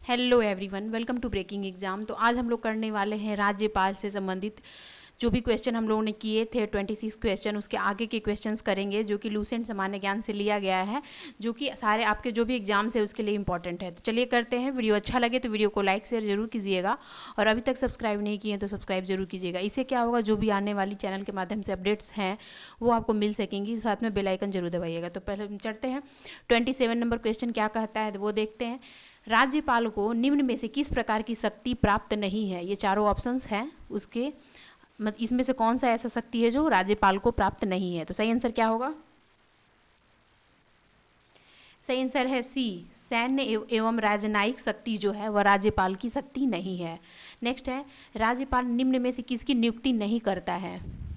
Hello everyone, welcome to Breaking Exam. तो आज हम लोग करने वाले हैं राज्यपाल से संबंधित जो भी क्वेश्चन हम लोगों ने किए थे 26 क्वेश्चन, उसके आगे के क्वेश्चंस करेंगे जो कि लूसेंट सामान्य ज्ञान से लिया गया है, जो कि सारे आपके जो भी एग्जाम्स है उसके लिए इंपॉर्टेंट है। तो चलिए करते हैं। वीडियो अच्छा लगे तो वीडियो को लाइक शेयर जरूर कीजिएगा और अभी तक सब्सक्राइब नहीं किए तो सब्सक्राइब जरूर कीजिएगा। इससे क्या होगा, जो भी आने वाली चैनल के माध्यम से अपडेट्स हैं वो आपको मिल सकेंगी। साथ में बेल आइकन जरूर दबाइएगा। तो पहले चढ़ते हैं। 27 नंबर क्वेश्चन क्या कहता है वो देखते हैं। राज्यपाल को निम्न में से किस प्रकार की शक्ति प्राप्त नहीं है? ये चारों ऑप्शंस हैं उसके, इसमें से कौन सा ऐसा शक्ति है जो राज्यपाल को प्राप्त नहीं है? तो सही आंसर क्या होगा? सही आंसर है सी, सैन्य एवं राजनयिक शक्ति जो है वह राज्यपाल की शक्ति नहीं है। नेक्स्ट है, राज्यपाल निम्न में से किसकी नियुक्ति नहीं करता है?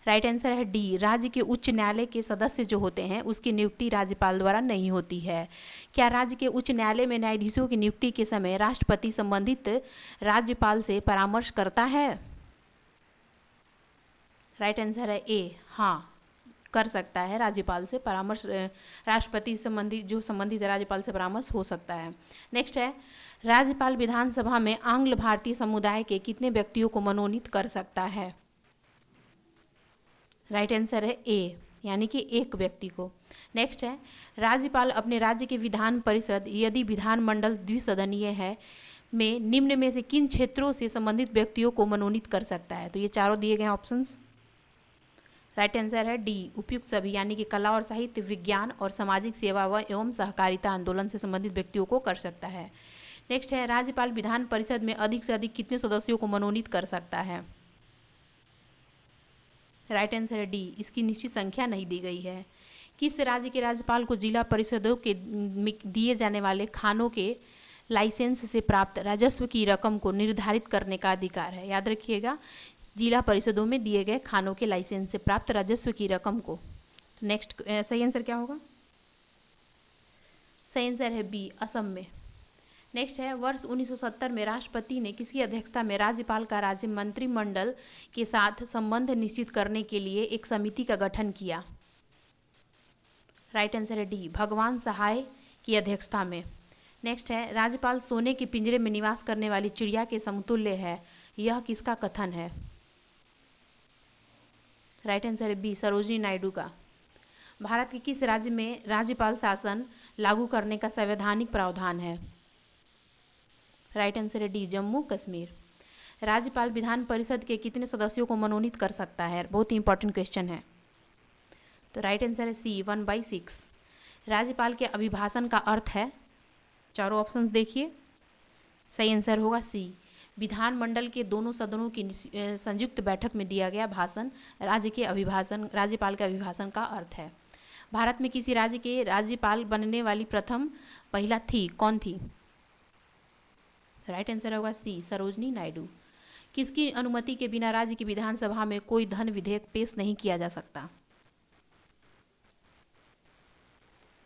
राइट आंसर है डी, राज्य के उच्च न्यायालय के सदस्य जो होते हैं उसकी नियुक्ति राज्यपाल द्वारा नहीं होती है। क्या राज्य के उच्च न्यायालय में न्यायाधीशों की नियुक्ति के समय राष्ट्रपति संबंधित राज्यपाल से परामर्श करता है? राइट आंसर है ए, हाँ कर सकता है राज्यपाल से परामर्श। राष्ट्रपति संबंधित राज्यपाल से परामर्श हो सकता है। नेक्स्ट है, राज्यपाल विधानसभा में आंग्ल भारतीय समुदाय के कितने व्यक्तियों को मनोनीत कर सकता है? राइट आंसर है ए, यानी कि एक व्यक्ति को। नेक्स्ट है, राज्यपाल अपने राज्य के विधान परिषद यदि विधानमंडल द्विसदनीय है में निम्न में से किन क्षेत्रों से संबंधित व्यक्तियों को मनोनीत कर सकता है? तो ये चारों दिए गए ऑप्शंस। राइट आंसर है डी, उपयुक्त सभी, यानी कि कला और साहित्य, विज्ञान और सामाजिक सेवा व एवं सहकारिता आंदोलन से संबंधित व्यक्तियों को कर सकता है। नेक्स्ट है, राज्यपाल विधान परिषद में अधिक से अधिक कितने सदस्यों को मनोनीत कर सकता है? राइट आंसर है डी, इसकी निश्चित संख्या नहीं दी गई है। किस राज्य के राज्यपाल को जिला परिषदों के दिए जाने वाले खानों के लाइसेंस से प्राप्त राजस्व की रकम को निर्धारित करने का अधिकार है? याद रखिएगा, जिला परिषदों में दिए गए खानों के लाइसेंस से प्राप्त राजस्व की रकम को। नेक्स्ट सही आंसर क्या होगा? सही आंसर है बी, असम में। नेक्स्ट है, वर्ष 1970 में राष्ट्रपति ने किसकी अध्यक्षता में राज्यपाल का राज्य मंत्रिमंडल के साथ संबंध निश्चित करने के लिए एक समिति का गठन किया? राइट आंसर है डी, भगवान सहाय की अध्यक्षता में। नेक्स्ट है, राज्यपाल सोने के पिंजरे में निवास करने वाली चिड़िया के समतुल्य है, यह किसका कथन है? राइट आंसर है बी, सरोजिनी नायडू का। भारत के किस राज्य में राज्यपाल शासन लागू करने का संवैधानिक प्रावधान है? राइट आंसर है डी, जम्मू कश्मीर। राज्यपाल विधान परिषद के कितने सदस्यों को मनोनीत कर सकता है? बहुत ही इंपॉर्टेंट क्वेश्चन है। तो राइट आंसर है सी, 1/6। राज्यपाल के अभिभाषण का अर्थ है, चारों ऑप्शंस देखिए। सही आंसर होगा सी, विधानमंडल के दोनों सदनों की संयुक्त बैठक में दिया गया भाषण राज्यपाल के अभिभाषण का अर्थ है। भारत में किसी राज्य के राज्यपाल बनने वाली प्रथम महिला कौन थी? राइट आंसर होगा सी, सरोजिनी नायडू। किसकी अनुमति के बिना राज्य की विधानसभा में कोई धन विधेयक पेश नहीं किया जा सकता?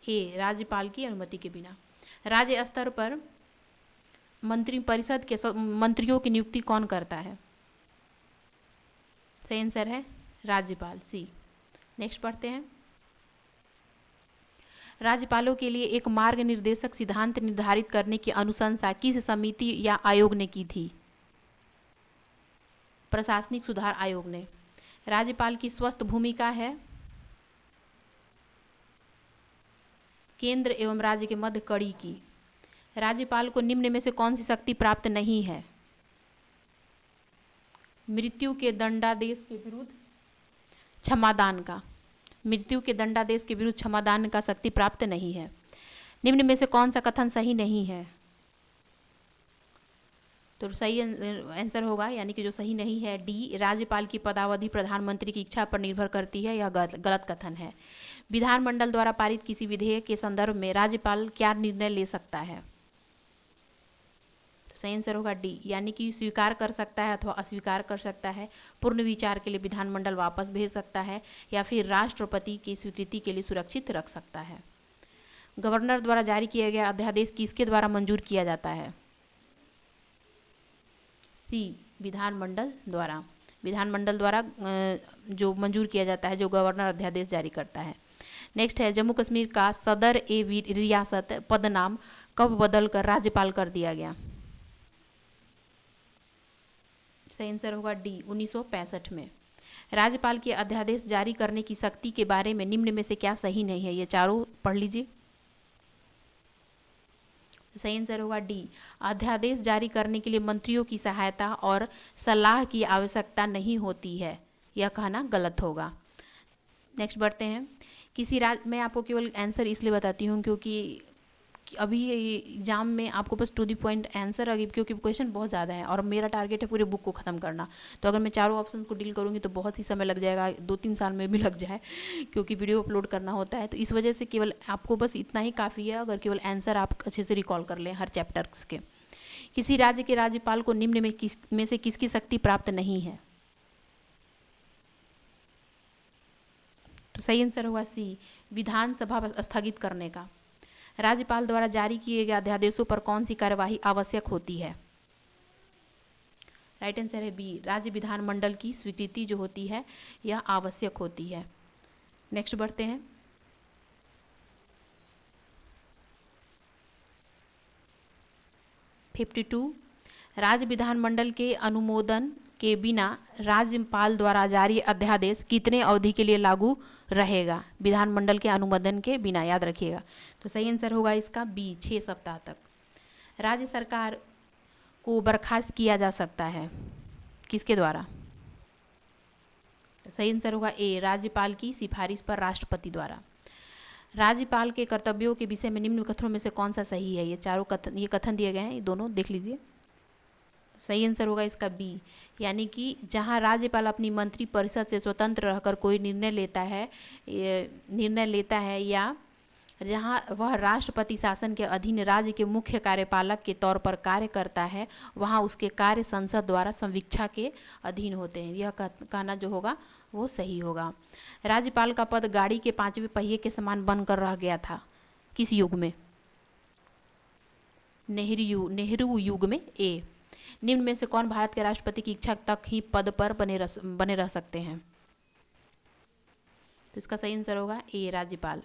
ए, राज्यपाल की अनुमति के बिना। राज्य स्तर पर मंत्रिपरिषद के मंत्रियों की नियुक्ति कौन करता है? सही आंसर है राज्यपाल, सी। नेक्स्ट पढ़ते हैं। राज्यपालों के लिए एक मार्ग निर्देशक सिद्धांत निर्धारित करने की अनुशंसा किस समिति या आयोग ने की थी? प्रशासनिक सुधार आयोग ने। राज्यपाल की स्वस्थ भूमिका है केंद्र एवं राज्य के मध्य कड़ी की। राज्यपाल को निम्न में से कौन सी शक्ति प्राप्त नहीं है? मृत्यु के दंडादेश के विरुद्ध क्षमादान का। मृत्यु के दंडादेश के विरुद्ध क्षमादान का शक्ति प्राप्त नहीं है। निम्न में से कौन सा कथन सही नहीं है? तो सही आंसर होगा, यानी कि जो सही नहीं है, डी, राज्यपाल की पदावधि प्रधानमंत्री की इच्छा पर निर्भर करती है, यह गलत कथन है। विधानमंडल द्वारा पारित किसी विधेयक के संदर्भ में राज्यपाल क्या निर्णय ले सकता है? सही आंसर होगा डी, यानी कि स्वीकार कर सकता है अथवा अस्वीकार कर सकता है, पूर्ण विचार के लिए विधानमंडल वापस भेज सकता है, या फिर राष्ट्रपति की स्वीकृति के लिए सुरक्षित रख सकता है। गवर्नर द्वारा जारी किया गया अध्यादेश किसके द्वारा मंजूर किया जाता है? सी, विधानमंडल द्वारा। विधानमंडल द्वारा जो मंजूर किया जाता है, जो गवर्नर अध्यादेश जारी करता है। नेक्स्ट है जम्मू कश्मीर का सदर ए रियासत पदनाम कब बदलकर राज्यपाल कर दिया गया? सही आंसर होगा डी 1965 में। राज्यपाल के अध्यादेश जारी करने की शक्ति के बारे में निम्न में से क्या सही नहीं है? ये चारों पढ़ लीजिए। सही आंसर होगा डी, अध्यादेश जारी करने के लिए मंत्रियों की सहायता और सलाह की आवश्यकता नहीं होती है, यह कहना गलत होगा। नेक्स्ट बढ़ते हैं। किसी राज्य, मैं आपको केवल आंसर इसलिए बताती हूँ क्योंकि अभी एग्जाम में आपको बस टू द पॉइंट आंसर आगे, क्योंकि क्वेश्चन बहुत ज़्यादा है और मेरा टारगेट है पूरे बुक को ख़त्म करना। तो अगर मैं चारों ऑप्शंस को डील करूँगी तो बहुत ही समय लग जाएगा, 2-3 साल में भी लग जाए, क्योंकि वीडियो अपलोड करना होता है। तो इस वजह से केवल आपको बस इतना ही काफ़ी है, अगर केवल आंसर आप अच्छे से रिकॉल कर लें हर चैप्टर्स के। किसी राज्य के राज्यपाल को निम्न में से किसकी शक्ति प्राप्त नहीं है? तो सही आंसर होगा सी, विधानसभा स्थगित करने का। राज्यपाल द्वारा जारी किए गए अध्यादेशों पर कौन सी कार्यवाही आवश्यक होती है? राइट आंसर है बी, राज्य विधानमंडल की स्वीकृति जो होती है यह आवश्यक होती है। नेक्स्ट बढ़ते हैं। (52) राज्य विधानमंडल के अनुमोदन के बिना राज्यपाल द्वारा जारी अध्यादेश कितने अवधि के लिए लागू रहेगा? विधानमंडल के अनुमोदन के बिना, याद रखिएगा। तो सही आंसर होगा इसका बी, 6 सप्ताह तक। राज्य सरकार को बर्खास्त किया जा सकता है किसके द्वारा? तो सही आंसर होगा ए, राज्यपाल की सिफारिश पर राष्ट्रपति द्वारा। राज्यपाल के कर्तव्यों के विषय में निम्न कथनों में से कौन सा सही है? ये चारों कथन, ये कथन दिए गए हैं, ये दोनों देख लीजिए। सही आंसर होगा इसका बी, यानी कि जहां राज्यपाल अपनी मंत्री परिषद से स्वतंत्र रहकर कोई निर्णय लेता है या जहां वह राष्ट्रपति शासन के अधीन राज्य के मुख्य कार्यपालक के तौर पर कार्य करता है, वहां उसके कार्य संसद द्वारा संवीक्षा के अधीन होते हैं। यह कहना जो होगा वो सही होगा। राज्यपाल का पद गाड़ी के 5वें पहिए के समान बनकर रह गया था किस युग में? नेहरू युग में। ए, निम्न में से कौन भारत के राष्ट्रपति की इच्छा तक ही पद पर बने रह सकते हैं? तो इसका सही आंसर होगा ए, राज्यपाल।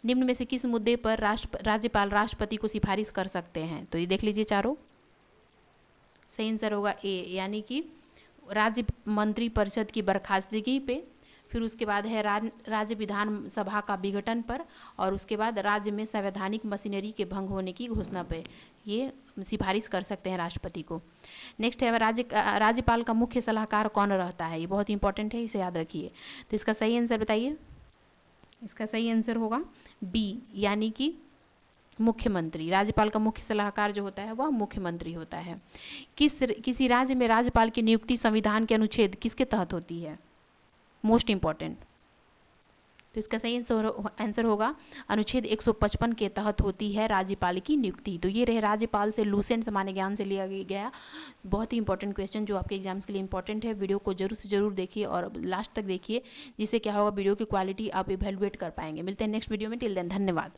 निम्न में से किस मुद्दे पर राज्यपाल राष्ट्रपति को सिफारिश कर सकते हैं? तो ये देख लीजिए चारों। सही आंसर होगा ए, यानी कि राज्य मंत्री परिषद की बर्खास्तगी पे, फिर उसके बाद है राज्य विधानसभा का विघटन पर, और उसके बाद राज्य में संवैधानिक मशीनरी के भंग होने की घोषणा पे ये सिफारिश कर सकते हैं राष्ट्रपति को। नेक्स्ट है राज्यपाल का मुख्य सलाहकार कौन रहता है? ये बहुत इंपॉर्टेंट है, इसे याद रखिए। तो इसका सही आंसर बताइए। इसका सही आंसर होगा बी, यानी कि मुख्यमंत्री। राज्यपाल का मुख्य सलाहकार जो होता है वह मुख्यमंत्री होता है। किसी राज्य में राज्यपाल की नियुक्ति संविधान के अनुच्छेद किसके तहत होती है? Most important. तो इसका सही आंसर होगा अनुच्छेद 155 के तहत होती है राज्यपाल की नियुक्ति। तो ये रहे राज्यपाल से लूसेंट सामान्य ज्ञान से लिया गया बहुत ही इंपॉर्टेंट क्वेश्चन जो आपके एग्जाम्स के लिए इंपॉर्टेंट है। वीडियो को जरूर से जरूर देखिए और लास्ट तक देखिए, जिससे क्या होगा वीडियो की क्वालिटी आप इवैल्यूएट कर पाएंगे। मिलते हैं नेक्स्ट वीडियो में, टिल देन धन्यवाद।